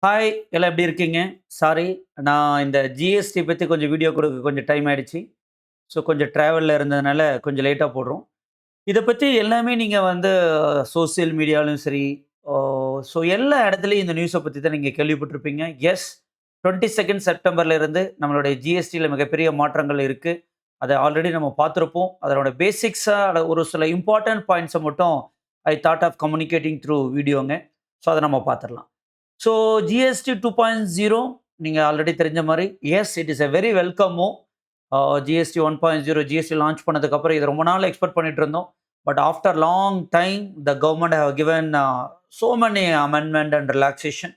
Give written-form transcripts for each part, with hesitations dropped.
Hi! எல்லாம் எப்படி இருக்கீங்க? சாரி, நான் இந்த ஜிஎஸ்டி பத்தி கொஞ்சம் வீடியோ குடுக்க கொஞ்சம் டைம் ஆயிடுச்சு. ஸோ கொஞ்சம் ட்ராவல்ல இருந்ததுனால கொஞ்சம் லேட்டா போடுறோம். இத பத்தி எல்லாமே நீங்க வந்து சோசியல் மீடியாலயும் சரி, ஓ ஸோ எல்லா இடத்துலயும் இந்த நியூஸ பத்தி தான் நீங்க கேள்விப்பட்டிருப்பீங்க. எஸ், 22 செப்டம்பர்ல இருந்து நம்மளுடைய ஜிஎஸ்டில மிகப்பெரிய மாற்றங்கள் இருக்கு. அத ஆல்ரெடி நம்ம பார்த்திருப்போம். அதனோட பேசிக்ஸா ஒரு சில இம்பார்ட்டன்ட் பாயிண்ட்ஸ மட்டும் I thought of communicating through வீடியோங்க. ஸோ அத நம்ம பார்த்துரலாம். ஸோ ஜிஎஸ்டி 2.0 நீங்க ஆல்ரெடி தெரிஞ்ச மாரி, S it is a very welcome move. GST 1.0 GST launch பண்ணதுக்கப்புறம் இத ரொம்ப நாள் எக்ஸ்பெக்ட் பண்ணிட்டு இருந்தோம். But after long time the government have given so many amendment and relaxation.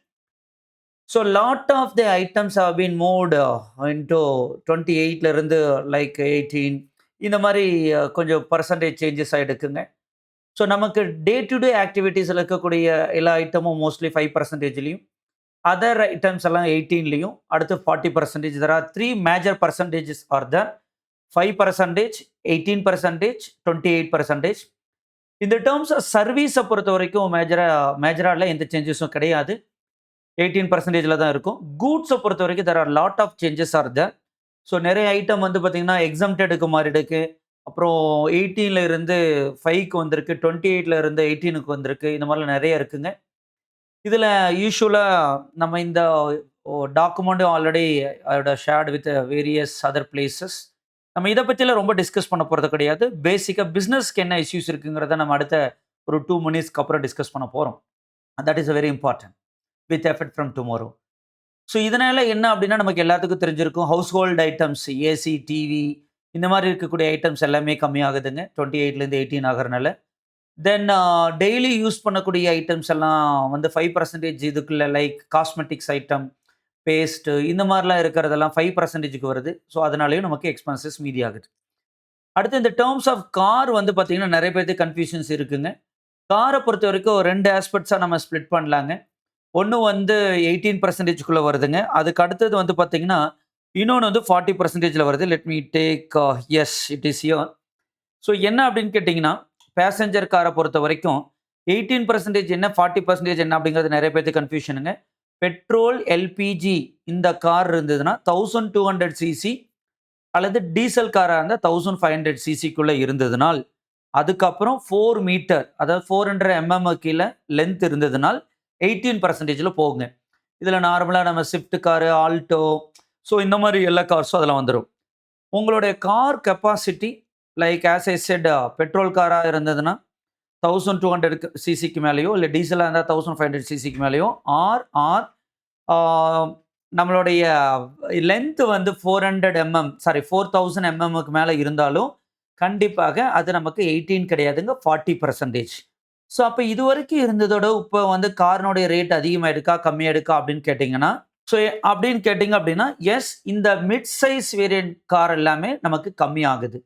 So lot of the items have been moved into 28ல இருந்து like 18 இந்த மாரி கொஞ்சம் பெர்சன்டேஜ் சேஞ்சஸ் ஆயிடுக்குங்க. ஸோ நமக்கு டே டு டே ஆக்டிவிட்டீஸ்ல இருக்கக்கூடிய எல்லா ஐட்டமும் மோஸ்ட்லி 5%லயும், அதர் ஐட்டம்ஸ் எல்லாம் 18லயும், அடுத்து 40%. There are 3 major percentages are there. 5%, 18%, 28%. இந்த டெர்ம்ஸ் சர்வீஸ பொறுத்தவரைக்கும் மேஜரா எந்த சேஞ்சஸும் கிடையாது. 18%ல தான் இருக்கும். கூட்ஸ பொறுத்தவரைக்கும் there are lot of changes are there. So நெறைய ஐட்டம் வந்து பார்த்தீங்கன்னா, எக்ஸம்ப்டடுக்கு மாறிடுக்கு. அப்புறம் 18ல இருந்து 5க்கு வந்திருக்கு. 28ல இருந்து 18க்கு வந்திருக்கு. இந்த மாரிலாம் நெறைய இருக்குங்க. இதுல யூசுவலா நம்ம இந்த document already I would have shared with various other places. நம்ம இத பத்திலாம் ரொம்ப டிஸ்கஸ் பண்ண போறது கிடையாது. பேசிக்கா பிசினஸ்க்கு என்ன இஷ்யூஸ் இருக்குங்கிறத நம்ம அடுத்த ஒரு 2 மினிட்ஸ்க்கு அப்புறம் டிஸ்கஸ் பண்ண போறோம். That is very important with effect from tomorrow. So இதனால என்ன அப்டின்னா, நமக்கு எல்லாத்துக்கும் தெரிஞ்சிருக்கும். House hold items AC, TV இந்த மாரி இருக்கக்கூடிய ஐட்டம்ஸ் எல்லாமே கம்மியாகுதுங்க. 28லேருந்து 18 ஆகுறனால. தென் டெய்லி யூஸ் பண்ணக்கூடிய ஐட்டம்ஸ் எல்லாம் வந்து 5% இதுக்குள்ள லைக் காஸ்மெட்டிக்ஸ் ஐட்டம், பேஸ்ட் இந்த மாரிலாம் இருக்கிறதெல்லாம் 5%க்கு வருது. ஸோ அதனாலயும் நமக்கு எக்ஸ்பென்சஸ் மீதி ஆகுது. அடுத்து இந்த டெர்ம்ஸ் ஆஃப் கார் வந்து பார்த்தீங்கன்னா, நெறைய பேத்துக்கு கன்ஃப்யூஷன்ஸ் இருக்குங்க. கார பொறுத்தவரைக்கும் 2 ஆஸ்பெக்ட்ஸா நம்ம ஸ்ப்ளிட் பண்ணலாங்க. ஒண்ணு வந்து 18%க்குள்ள வருதுங்க. அதுக்கு அடுத்தது வந்து பார்த்தீங்கன்னா, இன்னொன்னு வந்து 40%ல வருது. Let me take S it is here. So என்ன அப்படின்னு கேட்டீங்கன்னா, பேசஞ்சர் கார பொறுத்தவரைக்கும் 18% என்ன, 40% என்ன அப்படிங்கிறது நெறைய பேத்துக்கு கன்ஃப்யூஷனுங்க. பெட்ரோல், எல்பிஜி இந்த கார் இருந்ததுன்னா 1200 சிசி அல்லது டீசல் காரா இருந்தா 1500 சிசிக்குள்ள இருந்ததுனால், அதுக்கப்புறம் 4 மீட்டர் அதாவது 400 கீழ லென்த் இருந்ததுனால் 18%ல போகுங்க. இதுல நார்மலா நம்ம ஸ்விஃப்ட் காரு, ஆல்டோ ஸோ இந்த மாரி எல்லா கார்ஸும் அதுல வந்துரும். உங்களுடைய car capacity like as I set petrol காரா இருந்ததுன்னா 1200 சிசிக்கு மேலயோ, இல்ல டீசலா இருந்தா 1500 சிசிக்கு மேலயோ ஆர் ஆர் ஆ நம்மளுடைய லென்த் வந்து 4000 க்கு மேல இருந்தாலும், கண்டிப்பாக அது நமக்கு 18 கிடையாதுங்க. 40%. ஸோ அப்ப இதுவரைக்கும் இருந்ததோட இப்ப வந்து காரினுடைய ரேட் அதிகமாயிடுக்கா, கம்மியாயிடுக்கா அப்படின்னு கேட்டீங்கன்னா, ஸோ அப்படின்னு கேட்டீங்க அப்படின்னா, எஸ் இந்த மிட் சைஸ் வேரியன்ட் கார் எல்லாமே நமக்கு கம்மியாகுது.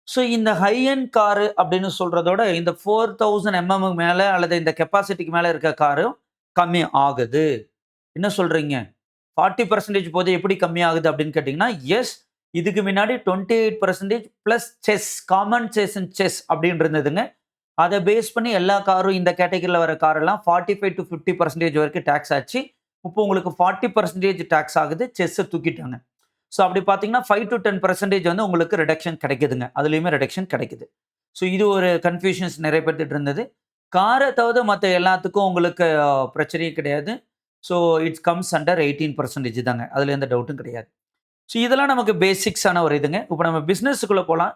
ஸோ இந்த ஹை எண்ட் காரு அப்படின்னு சொல்றதோட, இந்த 4000 க்கு மேல அல்லது இந்த கெப்பாசிட்டிக்கு மேல இருக்க காரும் கம்மி ஆகுது. என்ன சொல்றீங்க? 40% போது எப்படி கம்மியாகுது அப்படின்னு கேட்டீங்கன்னா, எஸ் இதுக்கு முன்னாடி 28% plus chess, common chess and chess அப்படின்னு இருந்ததுங்க. அத பேஸ் பண்ணி எல்லா காரும் இந்த கேட்டகரில வர கார் எல்லாம் 45% வரைக்கும் டாக்ஸ் ஆச்சு. இப்போ உங்களுக்கு 40% டாக்ஸ் ஆகுது. செஸ்ஸ தூக்கிட்டாங்க. ஸோ அப்படி பார்த்தீங்கன்னா 5-10% வந்து உங்களுக்கு ரிடக்ஷன் கிடைக்குதுங்க. அதுலயுமே ரிடக்ஷன் கிடைக்குது. ஸோ இது ஒரு கன்ஃப்யூஷன்ஸ் நெறைய பேத்துட்ட இருந்தது. கார தவிர மத்த எல்லாத்துக்கும் உங்களுக்கு பிரச்சனையே கிடையாது. ஸோ இட்ஸ் கம்ஸ் அண்டர் 18% தாங்க. அதுல எந்த டவுட்டும் கிடையாது. ஸோ இதெல்லாம் நமக்கு பேசிக்ஸான ஒரு இதுங்க. இப்ப நம்ம பிசினஸ்க்குள்ள போலாம்.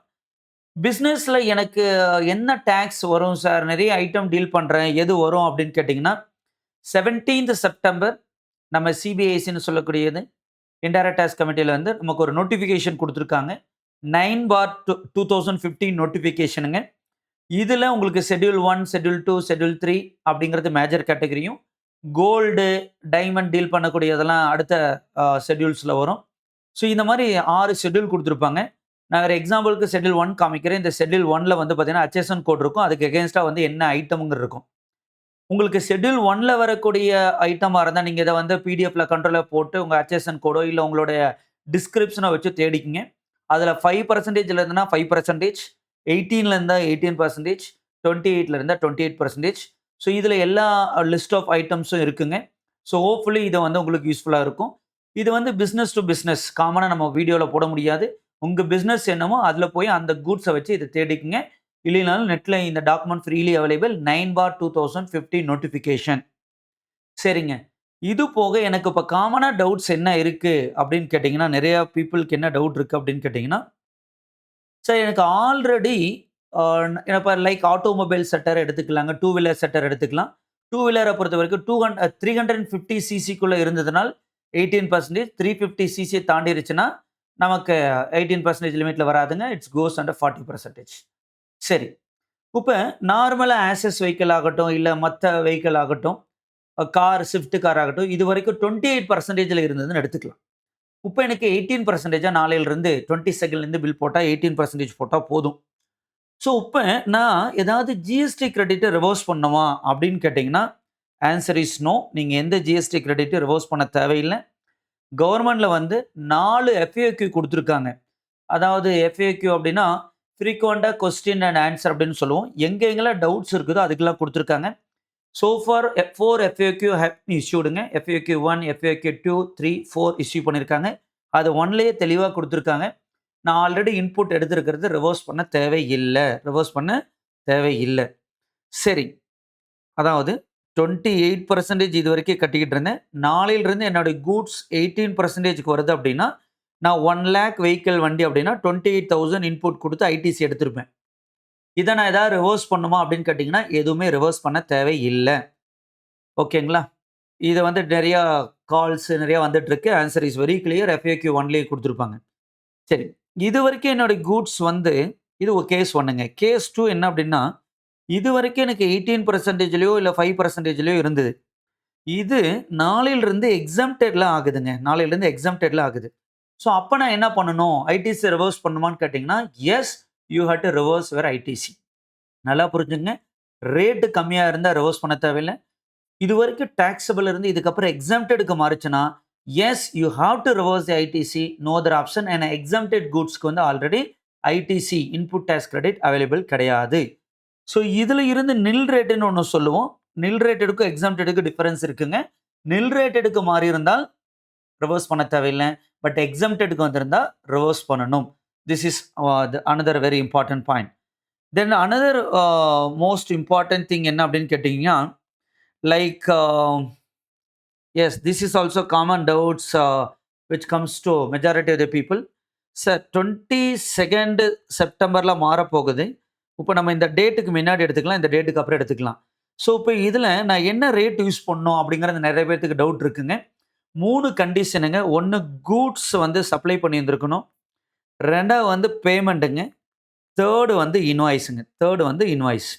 பிசினஸ்ல எனக்கு என்ன டாக்ஸ் வரும் சார்? நெறைய ஐட்டம் டீல் பண்றேன். எது வரும் அப்படின்னு கேட்டீங்கன்னா, 17th செப்டம்பர் நம்ம சிபிஐசின்னு சொல்லக்கூடியது இன்டைரக்ட் டாக்ஸ் கமிட்டில வந்து நமக்கு ஒரு நோட்டிஃபிகேஷன் குடுத்துருக்காங்க. 9/2015 நோட்டிஃபிகேஷனுங்க. இதுல உங்களுக்கு ஷெட்யூல் 1, ஷெட்யூல் 2, ஷெட்யூல் 3 அப்படிங்கிறது மேஜர் கேட்டகரியும், கோல்டு, டைமண்ட் டீல் பண்ணக்கூடியதெல்லாம் அடுத்த ஷெட்யூல்ஸ்ல வரும். ஸோ இந்த மாரி 6 ஷெட்யூல் குடுத்துருப்பாங்க. நான் ஒரு எக்ஸாம்பிளுக்கு ஷெட்யூல் 1 காமிக்கிறேன். இந்த ஷெட்யூல் 1ல வந்து பார்த்தீங்கன்னா, ஹச்எஸ்என் கோட் இருக்கும். அதுக்கு எகெயின்ஸ்டா வந்து என்ன ஐட்டம்ங்கிறது இருக்கும். உங்களுக்கு ஷெட்யூல் 1ல வரக்கூடிய ஐட்டமா இருந்தா, நீங்க இத வந்து பிடிஎஃப்ல கண்ட்ரோல்ல போட்டு உங்க ஹச்எஸ்என் கோடோ, இல்ல உங்களுடைய டிஸ்கிரிப்ஷன வச்சு தேடிக்கங்க. அதுல 5%ல இருந்துன்னா 5%, 18ல இருந்தா 18%, 28ல இருந்தா 28%. ஸோ இதுல எல்லா லிஸ்ட் ஆஃப் ஐட்டம்ஸும் இருக்குங்க. ஸோ ஹோப்ஃபுல்லி இது வந்து உங்களுக்கு யூஸ்ஃபுல்லாக இருக்கும். இது வந்து பிஸ்னஸ் டு பிஸ்னஸ் காமனாக நம்ம வீடியோவில் போட முடியாது. உங்கள் பிஸ்னஸ் என்னமோ அதில் போய் அந்த கூட்ஸை வச்சு இதை தேடிக்குங்க. இல்லைனாலும் நெட்டில் இந்த டாக்குமெண்ட் ஃப்ரீலி அவைலபிள் 9/2015 நோட்டிஃபிகேஷன். சரிங்க. இது போக எனக்கு இப்போ காமனாக டவுட்ஸ் என்ன இருக்குது அப்படின்னு கேட்டிங்கன்னா, நிறையா பீப்புளுக்கு என்ன டவுட் இருக்குது அப்படின்னு கேட்டிங்கன்னா, சார் எனக்கு ஆல்ரெடி இப்போ லைக் ஆட்டோமொபைல் செக்டார் எடுத்துக்கலாங்க. டூ வீலர் செக்டார் எடுத்துக்கலாம். டூ வீலரை பொறுத்தவரைக்கும் 350 சிசிக்குள்ளே இருந்ததுனால் 18%, 350 சிசியை தாண்டிருச்சுன்னா நமக்கு 18% லிமிட்டில் வராதுங்க. It's cos under 40%. சரி. இப்போ நார்மலாக ஆக்சஸ் வெஹிக்கிள் ஆகட்டும், இல்லை மற்ற வெஹிக்கிள் ஆகட்டும், கார், ஸ்விஃப்ட் கார் ஆகட்டும், இது வரைக்கும் 28%ல இருந்ததுன்னு எடுத்துக்கலாம். இப்போ எனக்கு 18% நாளையிலிருந்து 22லேருந்து பில் போட்டால் 18% போட்டால் போதும். ஸோ இப்போ நான் ஏதாவது ஜிஎஸ்டி கிரெடிட்டை ரிவர்ஸ் பண்ணுமா அப்படின்னு கேட்டிங்கன்னா, ஆன்சர் இஸ் நோ. நீங்கள் எந்த ஜிஎஸ்டி கிரெடிட்டும் ரிவர்ஸ் பண்ண தேவையில்லை. கவர்மெண்ட்டில் வந்து 4 எஃப்ஏக்யூ கொடுத்துருக்காங்க. அதாவது எஃப்ஏக்யூ அப்படின்னா ஃப்ரீக்வெண்ட்டாக கொஸ்டின் அண்ட் ஆன்சர் அப்படின்னு சொல்லுவோம். எங்கெங்கெல்லாம் டவுட்ஸ் இருக்குதோ அதுக்கெல்லாம் கொடுத்துருக்காங்க. ஸோ ஃபார் 4 எஃப்ஏக்யூ ஹேவ் இஷ்யூடுங்க. எஃப்ஏக்யூ 1, எஃப்ஏக்யூ 2, 3, 4 இஷ்யூ பண்ணியிருக்காங்க. அது 1லேயே தெளிவாக கொடுத்துருக்காங்க. நான் ஆல்ரெடி இன்புட் எடுத்திருக்கிறது ரிவர்ஸ் பண்ண தேவையில்லை. சரி. அதாவது 28% இது வரைக்கும் கட்டிக்கிட்டு இருந்தேன். நாளையிலிருந்து என்னுடைய கூட்ஸ் 18%க்கு வருது அப்படின்னா, நான் 1 லேக் வெஹிக்கிள் வண்டி அப்படின்னா 28,000 இன்புட் கொடுத்து ஐடிசி எடுத்திருப்பேன். இதை நான் ஏதாவது ரிவர்ஸ் பண்ணுமா அப்படின்னு கேட்டிங்கன்னா, எதுவுமே ரிவர்ஸ் பண்ண தேவையில்லை. ஓகேங்களா? இதை வந்து நிறையா கால்ஸ் நிறையா வந்துட்டுருக்கு. Answer is very clear. FAQ 1லேயே கொடுத்துருப்பாங்க. சரி. இது வரைக்கும் என்னுடைய கூட்ஸ் வந்து இது ஒரு கேஸ் 1ங்க. கேஸ் 2 என்ன அப்படின்னா, இது வரைக்கும் எனக்கு 18%லயோ இல்லை 5%லயோ இருந்தது. இது நாளையிலிருந்து எக்ஸம்டட்ல ஆகுது. ஸோ அப்போ நான் என்ன பண்ணணும்? ஐடிசி ரிவர்ஸ் பண்ணுமான்னு கேட்டிங்கன்னா, yes, you have to reverse your ITC. நல்லா புரிஞ்சுங்க. ரேட்டு கம்மியாக இருந்தால் ரிவர்ஸ் பண்ண தேவையில்லை. இது வரைக்கும் டாக்ஸபிள் இருந்து இதுக்கப்புறம் எக்ஸம்டடுக்கு மாறுச்சுன்னா, yes, you have to reverse the ITC. No other option. ஏன்னா எக்ஸம்டட் கூட்ஸ்க்கு வந்து already ITC input tax credit available கிடையாது. ஸோ இதில் இருந்து நில் ரேட்டுன்னு ஒன்று சொல்லுவோம். நில் ரேட்டடுக்கும் எக்ஸம்டடுக்கு டிஃபரன்ஸ் இருக்குங்க. நில் ரேட்டடுக்கு மாறி இருந்தால் ரிவர்ஸ் பண்ண தேவையில்லை. பட் எக்ஸம்டடுக்கு வந்திருந்தால் ரிவர்ஸ் பண்ணணும். This is another very important point. Then another most important thing என்ன அப்படின்னு கேட்டிங்கன்னா, like yes, this is also common doubts which comes to majority of the people. Sir, 22nd செப்டம்பர்ல மாறப்போகுது. இப்போ நம்ம இந்த டேட்டுக்கு முன்னாடி எடுத்துக்கலாம், இந்த டேட்டுக்கு அப்புறம் எடுத்துக்கலாம். ஸோ இப்போ இதில் நான் என்ன ரேட் யூஸ் பண்ணணும் அப்படிங்கிறது நிறைய பேர்த்துக்கு டவுட் இருக்குங்க. 3 கண்டிஷனுங்க. 1 கூட்ஸ் வந்து சப்ளை பண்ணியிருந்துருக்கணும். 2வது வந்து பேமெண்ட்டுங்க. 3rd வந்து இன்வாய்ஸ்.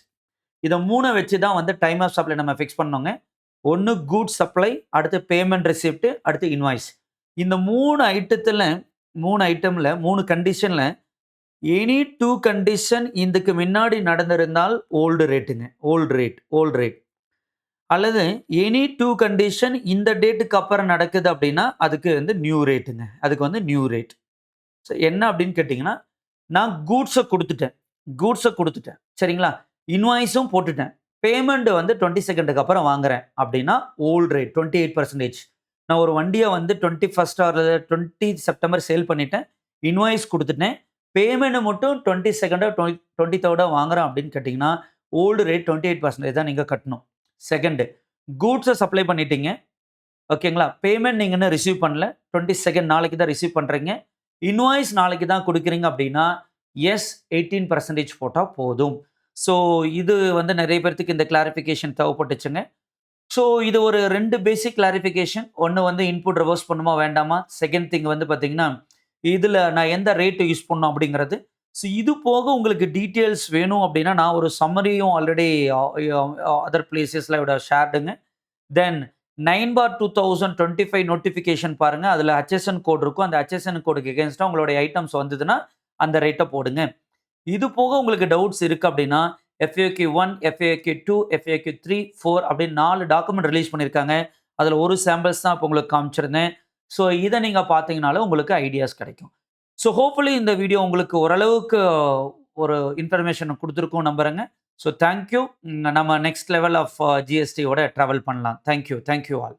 இதை 3 வச்சு தான் வந்து டைம் ஆஃப் சப்ளை நம்ம ஃபிக்ஸ் பண்ணோங்க. 1 கூட்ஸ் சப்ளை, அடுத்து பேமெண்ட் ரெசிப்ட், அடுத்து இன்வாய்ஸ். இந்த 3 ஐட்டமில் 3 கண்டிஷனில் எனி 2 கண்டிஷன் இதுக்கு முன்னாடி நடந்திருந்தால் ஓல்டு ரேட். அல்லது எனி 2 கண்டிஷன் இந்த டேட்டுக்கு அப்புறம் நடக்குது அப்படின்னா அதுக்கு வந்து நியூ ரேட். ஸோ என்ன அப்படின்னு கேட்டிங்கன்னா, நான் கூட்ஸை கொடுத்துட்டேன். சரிங்களா? இன்வாய்ஸும் போட்டுட்டேன். பேமெண்ட் வந்து 22க்கு அப்புறம் வாங்குறேன் அப்படின்னா ஓல்டு ரேட் 28%. நான் ஒரு வண்டியை வந்து 21st ஆர் 20 செப்டம்பர் சேல் பண்ணிட்டேன். இன்வாய்ஸ் கொடுத்துட்டேன். பேமெண்ட் மட்டும் 22 23 வாங்குறேன் அப்படின்னு கேட்டிங்கன்னா ஓல்டு ரேட் 28% தான் நீங்கள் கட்டணும். செகண்டு, கூட்ஸை சப்ளை பண்ணிட்டீங்க. ஓகேங்களா? பேமெண்ட் நீங்கள் இன்னும் ரிசீவ் பண்ணல. 22 நாளைக்கு தான் ரிசீவ் பண்ணுறீங்க. இன்வாய்ஸ் நாளைக்கு தான் கொடுக்குறீங்க அப்படின்னா எஸ், 18% போட்டால் போதும். ஸோ இது வந்து நிறைய பேர்த்துக்கு இந்த கிளாரிஃபிகேஷன் தேவைப்பட்டுச்சுங்க. ஸோ இது ஒரு 2 பேசிக் கிளாரிஃபிகேஷன். ஒன்று வந்து இன்புட் ரிவர்ஸ் பண்ணுமா வேண்டாமா. செகண்ட் திங் வந்து பார்த்தீங்கன்னா, இதில் நான் எந்த ரேட்டு யூஸ் பண்ணணும் அப்படிங்கிறது. ஸோ இது போக உங்களுக்கு டீட்டெயில்ஸ் வேணும் அப்படின்னா நான் ஒரு சம்மரியும் ஆல்ரெடி அதர் பிளேசஸில் விட ஷேர்டுங்க. தென் 9/2025 நோட்டிஃபிகேஷன் பாருங்கள். அதில் HSN கோட் இருக்கும். அந்த HSN கோடுக்கு எகென்ஸ்டாக உங்களுடைய ஐட்டம்ஸ் வந்ததுன்னா அந்த ரேட்டை போடுங்க. இது போக உங்களுக்கு டவுட்ஸ் இருக்குது அப்படின்னா FAQ 1, FAQ 2, FAQ 3, 4 அப்படின்னு 4 டாக்குமெண்ட் ரிலீஸ் பண்ணியிருக்காங்க. அதில் ஒரு சாம்பிள்ஸ் தான் இப்போ உங்களுக்கு காமிச்சிருந்தேன். ஸோ இதை நீங்கள் பார்த்தீங்கனாலும் உங்களுக்கு ஐடியாஸ் கிடைக்கும். ஸோ ஹோப்ஃபுல்லி இந்த வீடியோ உங்களுக்கு ஓரளவுக்கு ஒரு இன்ஃபர்மேஷன் கொடுத்துருக்கோம் நம்புகிறேங்க. So thank you. நம்ம நெக்ஸ்ட் லெவல் ஆஃப் ஜிஎஸ்டியோட ட்ராவல் பண்ணலாம். Thank you all.